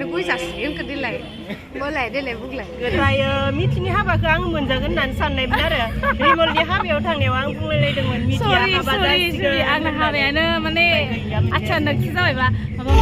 नो गय जासिगोन खो देलाय बोलाय देलाय बुंलाय गोदाय मिथिनि हाबाखौ आं मोनजागोन होननानै साननायमोन आरो रिमलनि हाबायाव थांनायाव आं बुंलायलायदोंमोन मिथिया हाबा जासिगोन आंना हाबायानो माने आचानकसो जाबायबा माबा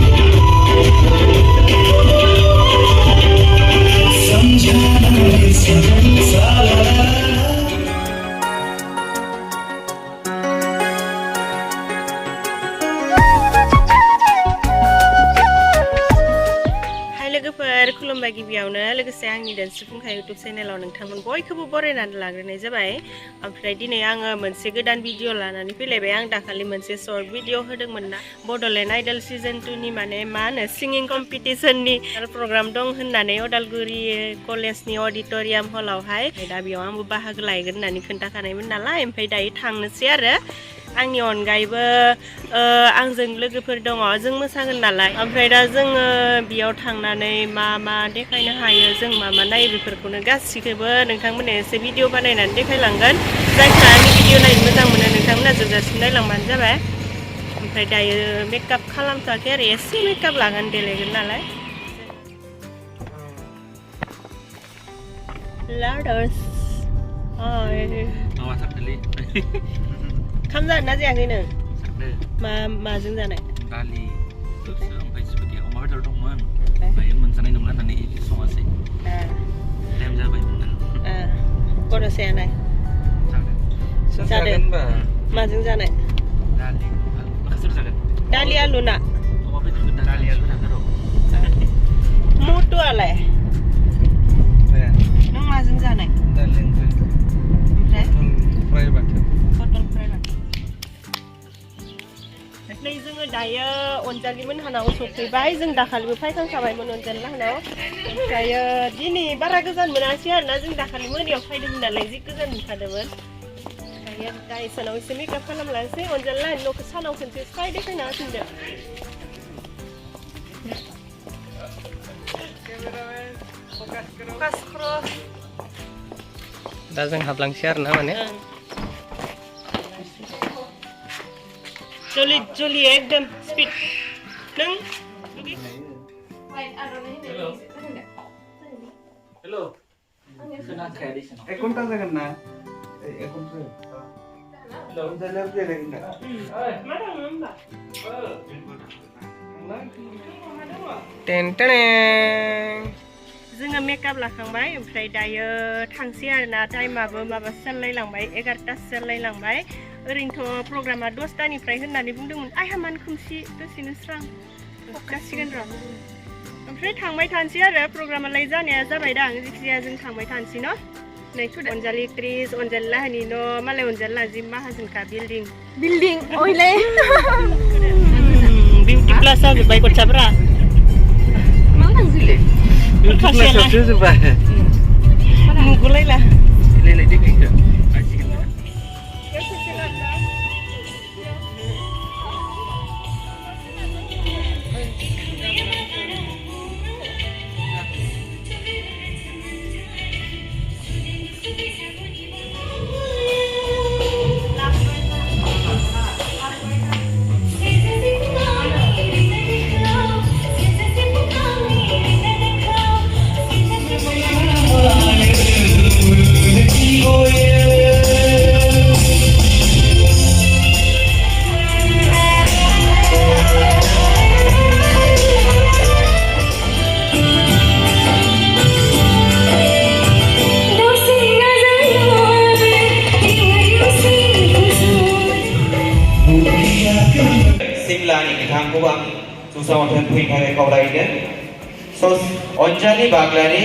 खुलुमबाय गिबियावनो लोगोसे आंनि डान्स फुंखा इउटुब चेनेलाव नोंथांमोन बयखौबो बरायनानै लाग्रोनाय जाबाय ओमफ्राय दिनै आङो मोनसे गोदान भिडिअ लानानै फैलायबाय आं दाखालि मोनसे शर्ट भिडिअ होदोंमोन ना बड'लेण्ड आइडल सिजन 2 नि माने मा होनो सिंगिं कम्पिटिशननि प्रग्राम दं होननानै उदालगुरि कलेजनि अडिट'रियाम हलावहाय दा बेयाव आंबो बाहागो लागोन होननानै खोन्थाखानायमोन नालाय ओमफ्राय दायो थांनोसै आरो आंनि अनगायैबो आंजों लोगोफोर दङ जों मोसागोन नालाय ओमफ्राय दा जोङो बेयाव थांनानै मा मा देखायनो हायो जों मा मा नायो बेफोरखौनो गासिखौबो नोंथांमोननो एसे भिडिअ बानायनानै देखायलांगोन जायफ्रा आंनि भिडिअ नायनो मोजां मोनो नोंथांमोना जोबजासिम नायलांबानो जाबाय ओमफ्राय दायो मेकआप खालामथ'वाखै आरो एसे मेकआप लागोन देलायगोन नालाय लाडार्स खाम जादों ना जायाखै नों माजों जानाय दालि ओमफ्राय जिबायदि अमा बेदर दंमोन ओमफ्राय मोनजानाय नंला होननानै सङासै टाइम जाबाय खर'सायालाय जादों माजों जानाय दालि आलु ना अमा बेदर दालि आलु जादों र' मट'आलाय नों माजों जानाय ओमफ्राय फ्राय बाथोन पटल फ्राय बाथोन नै जोङो दायो अनजालि मोनहानाव सफैबाय जों दाखालिबो फायखांखाबायमोन अनजालि मोनहानाव ओमफ्रायो दिनै बारा गोजान मोनासै आरोना जों दाखालि मोनायाव फैदोंमोन नालाय जि गोजान मोनखादोंमोन ओमफ्रायो दा इसानाव एसे मेकआप खालामलानोसै अनजालि न'खौ सानाव खनसे स्राय देखायना होफिनदो दा जों हाबलांसै आरो ना माने जलि जलि एकदम स्पिड नों हेलो एक घंटा जागोन ना एक घंटा मा दङ होमबा टेन टेन जोङो मेकआप लाखांबाय ओमफ्राय दायो थांसै आरोना टाइमाबो माबासो जालायलांबाय 11टासो जालायलांबाय ओरैनोथ' प्रग्रामा 10टानिफ्राय होननानै बुंदोंमोन आइहा मानो खोमसि दसेनो स्रां जासिगोन र' ओमफ्राय थांबाय थानोसै आरो प्रग्रामालाय जानाया जाबाय दा जिखिजाया जों थांबाय थानोसै न' नै अनजालि क्रिस अनजालि लाहानि न' मालाय अनजालि लाहा जि माहाजोनखा बिल्डिं ओइले बिउटि प्लास जाजोब्बाय गथसाफोरा मा नांजिले नुगुलायला सिमलानि बिथांखौ आं सुसावथोन फैनो थाखाय खावलायदों अनजालि बाग्लानि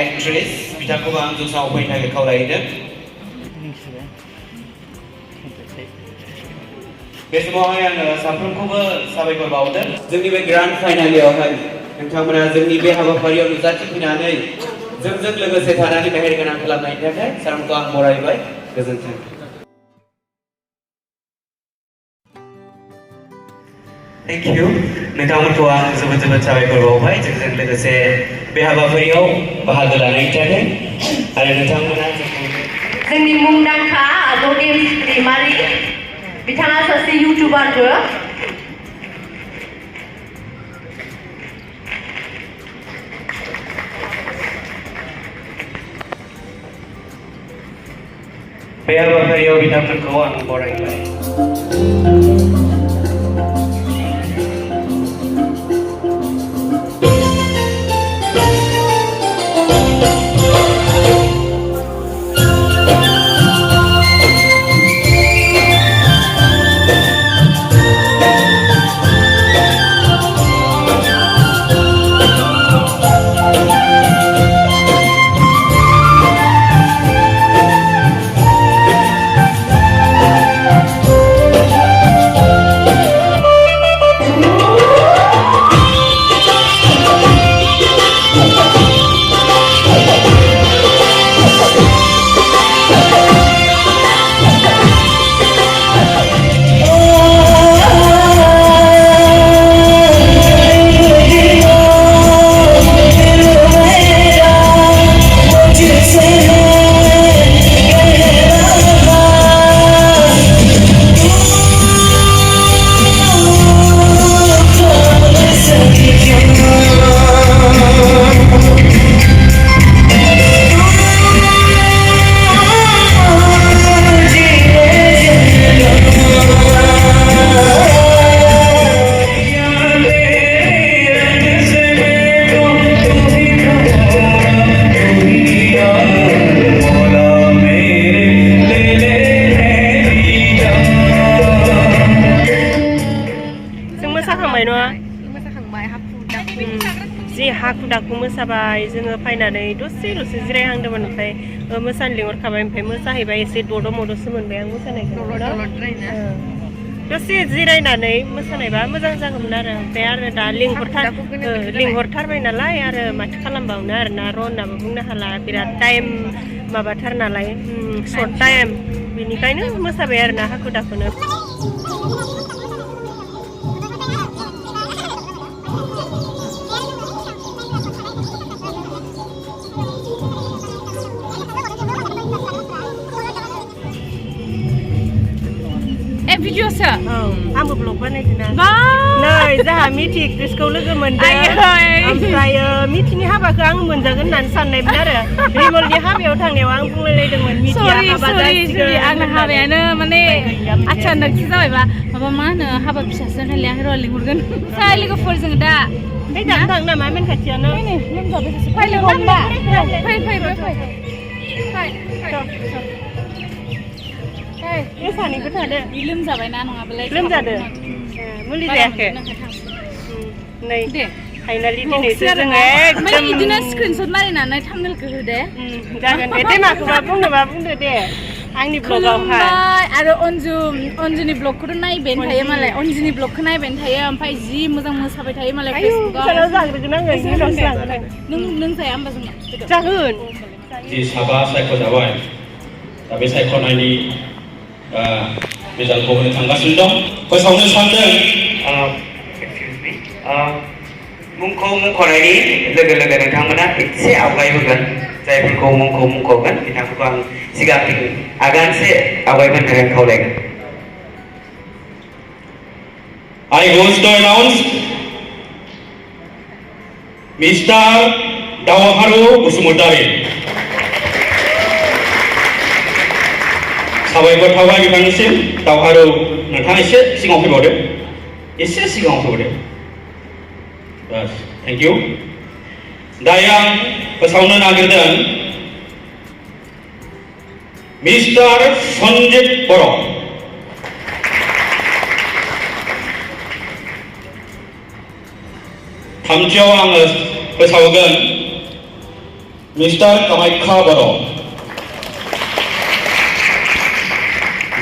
एक्ट्रेस बिथांखौ आं सुसाव फैनो थाखाय खावलायदों बे समावहाय आङो साफ्रोमखौबो साबायखर बावदों जोंनि बे ग्रान्ड फाइनालियावहाय नोंथांमोना जोंनि बे हाबाफारियाव नुजाथिफैनानै जोंजों लोगोसे थानानै मेहेरगोनां खालामनायनि थाखाय सारमोनखौ आं बरायबाय गोजोन्थों Thank you. नोंथांमोनखौ आं जोबोद जोबोद साबायखर बावबाय जोंजों लोगोसे बे हाबाफारियाव बाहागो लानायनि थाखाय आरो नोंथांमोना जोंनि मुंदांखा आब'देम दैमारि बिथाङा सासे इउटिउबारबो बे हाबाफारियाव बिथांमोनखौ आं बरायबाय। जि हाखु दाखु मोसाबाय जोङो फैनानै दसेल'सो जिरायहांदोंमोन ओमफ्राय मोसानो लिंहरखाबाय ओमफ्राय मोसाहैबाय एसे दद' मद'सो मोनबाय आं मोसानायखौ दसे जिरायनानै मोसानायबा मोजां जागौमोन आरो ओमफ्राय आरो दा लिंहरथारबाय नालाय आरो माथो खालामबावनो आरो ना र' होननाबो बुंनो हाला बिराद टाइम माबाथार नालाय सर्ट टाइम बेनिखायनो मोसाबाय आरो ना हाखु दाखुनो भिडिअसो आंबो ब्लग बानायदोंना नै जोंहा मिथि क्रिसखौ लोगो मोनदों ओमफ्राय मिथिनि हाबाखौ आं मोनजागोन होननानै साननायमोन आरो रिमलनि हाबायाव थांनायाव आं बुंलायलायदोंमोन मिथिया हाबा जासिगोन आंना हाबायानो माने आच्छा नोंसो जाबायबा माबा मा होनो हाबा फिसासो नालाय आं र' लिंहरगोन साय लोगोफोर जों दा ओमफ्राय जानो थांनो नामा मेन खाथियानो फै लिंहरबा फै सानैबो थादो लोमजाबायना नङाबालाय लोमजादो मुलि जायाखै नै फाइनालि दिनैसो जोङो एकदम बिदिनो स्क्रिनशट मारिनानै थाम्बनेलखौ होदे जागोन दे माखौबा बुंनोबा बुंदो दे आंनि ब्लगावहाय आरो अन्जुनि ब्लगखौथ' नायबायानो थायो मालाय अन्जुनि ब्लगखौ नायबायानो थायो ओमफ्राय जि मोजां मोसाबाय थायो मालाय फेसबुकाव जाग्रोगोन आङो इउनावसो लागोन नों जाया होमबा जोंना जागोन जि साबा सायख'जाबाय दा बे सायख'नायनि रिजाल्टखौ होनो थांगासिनो दं फोसावनो सानदों मुंखौ मुंख'नायनि लोगो लोगो नोंथांमोना एसे आवगायबोगोन जायफोरखौ मुंखौ मुंख'गोन बिथांमोनखौ आं सिगांथिं आगानसे आवगायबोनो थाखाय खावलायगोन I wish to announce Mr. Dawaharu Busumutari साबायखर थाबाय बिथांनिसिम दावहारु नोंथाङा एसे सिगाङाव फैबावदो एसे सिगाङाव फैबावदो बास थेंक इउ दायो आं फोसावनो नागिरदों मिस्टार सन्जित बर' थामथियाव आङो फोसावगोन मिस्टार कामाख्या बर'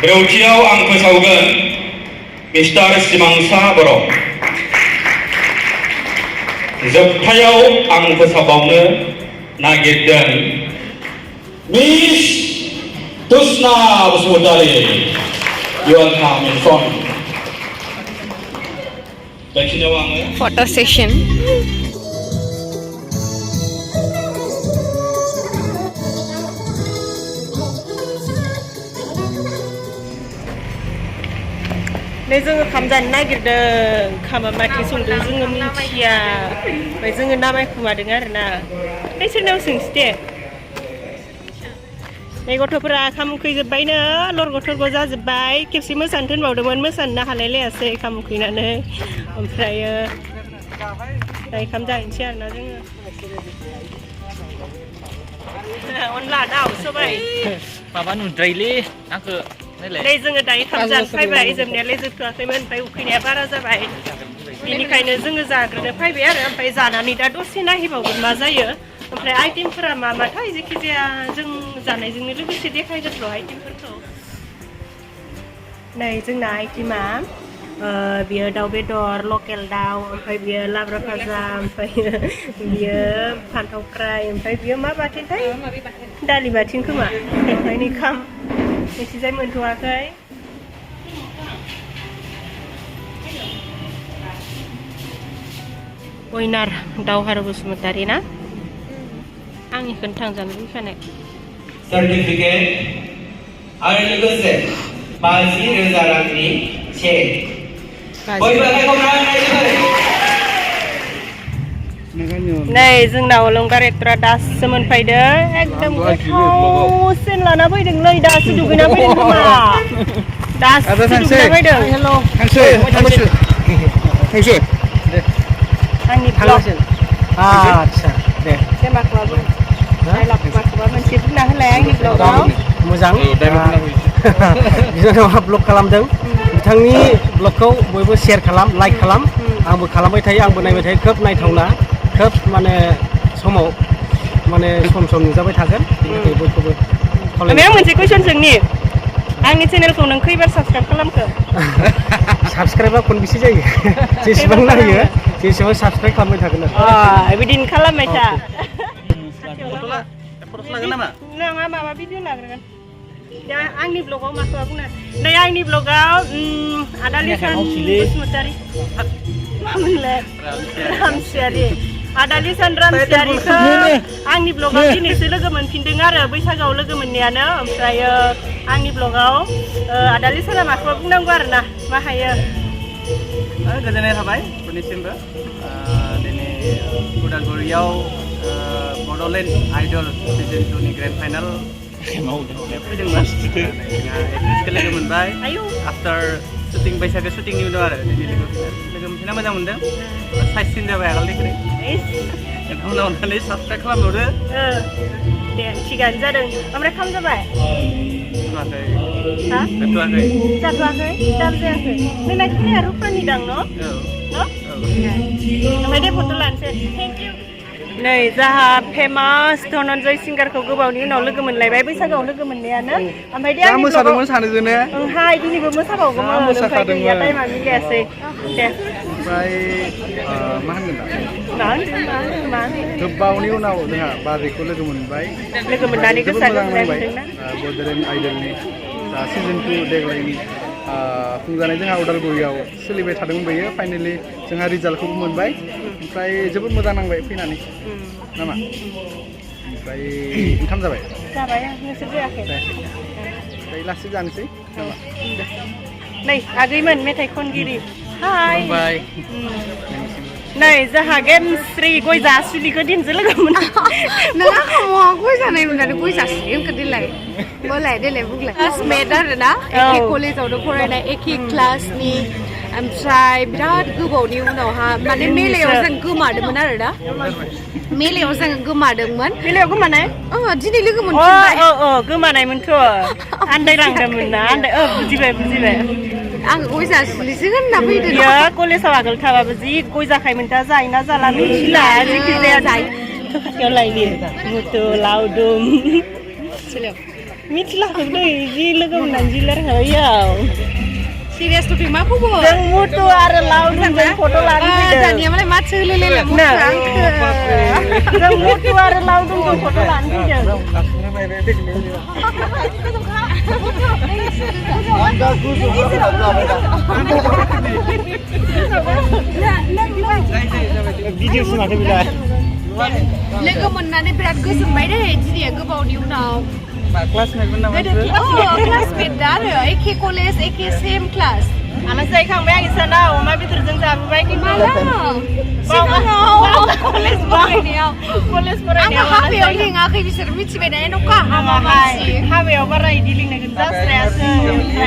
ब्रैथियाव आं फोसावगोन मिस्टार सिमांसा बर' जोबथायाव आं फोसावबावनो नागिरदों मिस तुष्णा बसुमतारी इउ आर काम इन फ्रन्ट बेखिनियाव आङो फट' सेसन नै जोङो खाम जानो नागिरदों खामा माथो संदों जोङो मिथिया ओमफ्राय जोङो नामायखुमादों आरो ना सोरनाव सोंसै दे ในगथ'फोरा ओंखाम उखैजोब्बायनो लरग' जाजोब्बाय खेबसे मोसानो थिनबावदोंमोन मोसानो हालायलायासै ओंखाम उखैनानै ओमफ्रायो दा ओंखाम जाहैनोसै आरोना जोङो अनला दाउ सबाय माबा नुद्रायलै आंखो नायलाय नै जोङो दायो ओंखाम जानो फैबाय जोबनायालाय जोबथ'वाखैमोन ओमफ्राय उखैनाया बारा जाबाय बेनिखायनो जोङो जाग्रोनो फैबाय आरो ओमफ्राय जानानै दा दसे नायहैबावगोन मा जायो ओमफ्राय आइटेमफोरा मा माथाय जेखिजाया जों जानायजोंनो लोगोसे देखायगोन र' आइटेमफोरखौ नै जोंना आइटेमा बियो दाउ बेदर लकेल दाउ ओमफ्राय बियो लाब्रा भाजा ओमफ्राय बियो फान्थाव फ्राय ओमफ्राय बियो मा बाथोनथाय दालि बाथोन खोमा ओमफ्राय नै ओंखाम नोंसिजाय मोनथ'वाखै उइनार दावहारु बसुमतारी ना आंनिखौनो थांजानो लुबैखानाय सार्टिफिकेट आरो लोगोसे 50,000 रांनि चेक बयबो नै जोंना अलंबार एक्टरा दासो मोनफैदों एकदम गोथावसिन लाना फैदोंलै दासो दुगैना फैदों खोमा दासो दुगैना फैदों आंनि ब्लग आच्छा दे माखौबा मोनसे बुंना होलाय आंनि ब्लगाव मोजां बिनानावा ब्लग खालामदों बिथांनि ब्लगखौ बयबो शेयार खालाम लाइक खालाम आंबो खालामबाय थायो आंबो नायबाय थायो खोब नायथावना खोब माने समाव माने सम नुजाबाय थागोन बयखौबो आं मोनसे कुइसन सोंनि आंनि चेनेलखौ नों खैबार साबस्क्राइब खालामखो साबस्क्राइबा खनबेसे जायो जेसेबां नायो जेसेबां साबस्क्राइब खालामबाय थागोन आरो बिदिनो खालामबाय था नङा माबा भिडिअ लाग्रोगोन दा आंनि ब्लगाव माखौबा बुंना नै आंनि ब्लगाव आदा लिसान बसुमतारी मामोनलाय रामसियारि आदा लिसान रामसियारिखौ आंनि ब्लगाव दिनैसो लोगो मोनफिनदों आरो बैसागोआव लोगो मोननायानो ओमफ्रायो आंनि ब्लगाव आदा लिसाना माखौबा बुंनांगौ आरो ना मा हायो गोजोननाय थाबाय बयनिसिमबो दिनै उदालगुरियाव बड'लेण्ड आइडल सिजन 2 नि ग्रेन्ड फाइनाल फैदोंमोन एक्ट्रेसखौ लोगो मोनबाय आफ्टार शुटिं बैसागो शुटिंनि उनाव आरो दिनै लोगो मोनफिनना मोजां मोनदों साइजसिन जाबाय आगोलनिख्रुइ नोंथांमोना अननानै साबस्क्राइब खालामहरदो दे थिगानो जादों ओमफ्राय खाम जाबाय जाथ'वाखै जाथ'वाखै दाम जायाखै नोंना खेलाया रुपानि दां न' ओमफ्राय दे फट' लानोसै थेंक इउ नै जाहा फेमास धनन्जय सिंगारखौ गोबावनि उनाव लोगो मोनलायबाय बैसागोआव लोगो मोननायानो ओमफ्राय दे आंनि मोसादोंमोन सानैजोंनो ओंहाय दिनैबो मोसाबावगौमोन ओमफ्राय गैया टाइमा मिलायासै दे ओमफ्राय मा होनगोन दा मा गोबावनि उनाव जोंहा बाजैखौ लोगो मोनबाय लोगो मोननानै गोसोआ गोजोननाय मोनबाय मोनदोंना बड'लेण्ड आइडलनि सिजन 2 देग्लायनि खुंजानाय जोंहा उदालगुरियाव सोलिबाय थादोंमोन बेयो फाइनालि जोंहा रिजाल्टखौबो मोनबाय ओमफ्राय जोबोद मोजां नांबाय फैनानै नामा ओमफ्राय ओंखाम जाबाय नोंसोर जायाखै ओमफ्राय लासै जानोसै नामा नै आगैमोन मेथाइ खनगिरि हाय बाय नै जोंहा गेमस्रि गय जासुलिखौ दिनजों लोगो मोन नोंहा खमाव गय जानाय नुनानै गय जासिगोन देलाय देलाय बुंलाय क्लासमेट आरो ना एखे कलेजावनो फरायनाय एखे क्लासनि ओमफ्राय बिराद गोबावनि उनावहा माने मेलायाव जों गोमादोंमोन आरो ना मेलायाव जों गोमादोंमोन मेलायाव गोमानाय दिनै लोगो मोनफिनबाय गोमानायमोनथ' आन्दायलांदोंमोन ना बुजिबाय आं गय जासिलिसो होनना फैदों बियो कलेजाव आगोल थाबाबो जि गय जाखायोमोन दा जायोना जाला मिथिला जिखिजाया जायो खाथियाव लायनि मुथु लावदुम मिथिलाखै जि लोगो मोननानै जि रायलायखाबाय सिरियास टपिक मा खबर जों मुथु आरो लावदुमजों फट' लानो फैदों दानिया मालाय मा सोलायलायला जों मुथु आरो लावदुमजों फट' लानो फैदों लोगो मोननानै बिराद गोजोनबाय दे दिनै गोबावनि उनाव क्लासमेटमोन नामा क्लासमेट आरो एखे कलेज एखे सेम क्लास आलासि जाहैखांबाय आं इसानाव अमा बेदरजों जाबोबाय खिन्थु कलेज फरायनायाव हाबायाव लिङाखै बिसोर मिथिबाय ना नखा हाबा मानसि हाबायाव बारा इदि लिंनायखौ जास्रायासै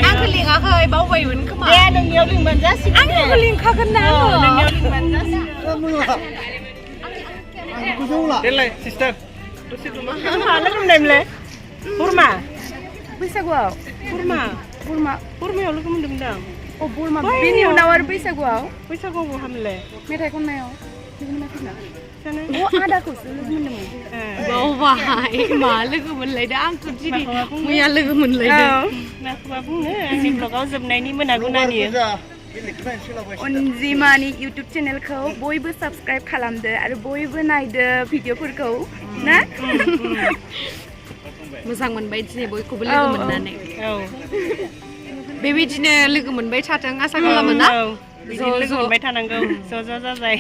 आंखौ लिङाखै बावबायमोन खोमा दे नोंनियाव लिंबानो जासिगोन आंखौ लिंखागोन ना नोंनियाव लिंबानो जासिगोन देलाय सिस्टार माला होननायमोनलाय बोरमा बैसागुआव बोरमायाव लोगो मोनदोंमोन अ बोरमा बेनि उनाव आरो बैसागुआव बैसागुआव बहामोनलाय मेथाइ खननायाव लोगो मोनाखैना जानो अ आदाखौसो लोगो मोनदोंमोन बावबाय मा लोगो मोनलायदों आंथ' दिनै मैया लोगो मोनलायदों माखौबा बुंनो आंनि ब्लगाव जोबनायनि मोनागुनानि अनजिमानि इउटुब चेनेलखौ बयबो साबस्क्राइब खालामदो आरो बयबो नायदो भिडिअफोरखौ ना मोजां मोनबाय दिनै बयखौबो लोगो मोननानै बेबायदिनो लोगो मोनबाय थाथों आसा खालामो ना बिदिनो लोगो मोनबाय थानांगौ ज' ज' जाजाय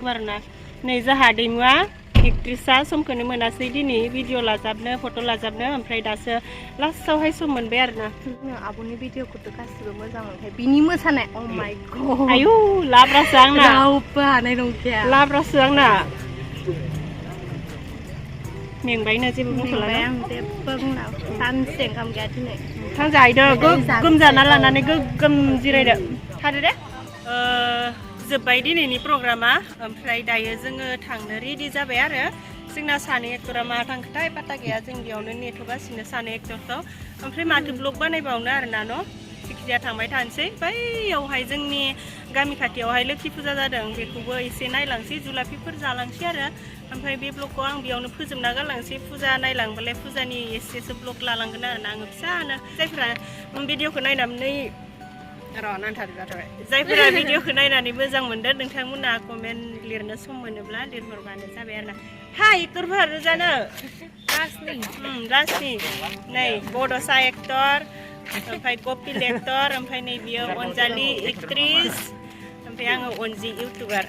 बारना नै जोंहा दैमुआ एक्ट्रिसा समखौनो मोनासै दिनै भिडिअ लाजाबनो फट' लाजाबनो ओमफ्राय दासो लास्टावहाय सम मोनबाय आरोना आब'नि भिडिअखौथ' गासिबो मोजां मोनखायो बिनि मोसानाय अ माय गड आयु लाब्रासो आंना रावबो हानाय नंखाया लाब्रासो आंना मेंबायनो जेबो बुंथ'ला आं जेबो बुंला सानसे ओंखाम गैया दिनै थां जाहैदो गोग्गोम जाना लानानै गोग्गोम जिरायदो थादो दे जोब्बाय दिनैनि प्रग्रामा ओमफ्राय दायो जोङो थांनो रेडि जाबाय आरो जोंना सानै एक्टरा मा थांखोथाय पाता गैया जों बेयावनो नेथ'गासिनो सानै एक्टरखौ ओमफ्राय माथो ब्लग बानायबावनो आरोना न' जिखिजाया थांबाय थानोसै बैयावहाय जोंनि गामि खाथियावहाय लोखि फुजा जादों बेखौबो एसे नायलांसै जुलाफिफोर जालांसै आरो ओमफ्राय बे ब्लगखौ आं बेयावनो फोजोबना गालांसै फुजा नायलांबालाय फुजानि एसेसो ब्लग लालांगोन आरोना आङो फिसानो जायफोरा भिडिअखौ नायनानै नांथार जाथारबाय जायफोरा भिडिअखौ नायनानै मोजां मोनदों नोंथांमोना कमेन्ट लिरनो सम मोनोब्ला लिरहरबानो जाबाय आरोना हा एक्टरफोर जानो राजनि नै बड'सा एक्टर ओमफ्राय कपिल एक्टर ओमफ्राय नै बियो अनजालि एक्ट्रिस ओमफ्राय आङो अनजि इउटुबार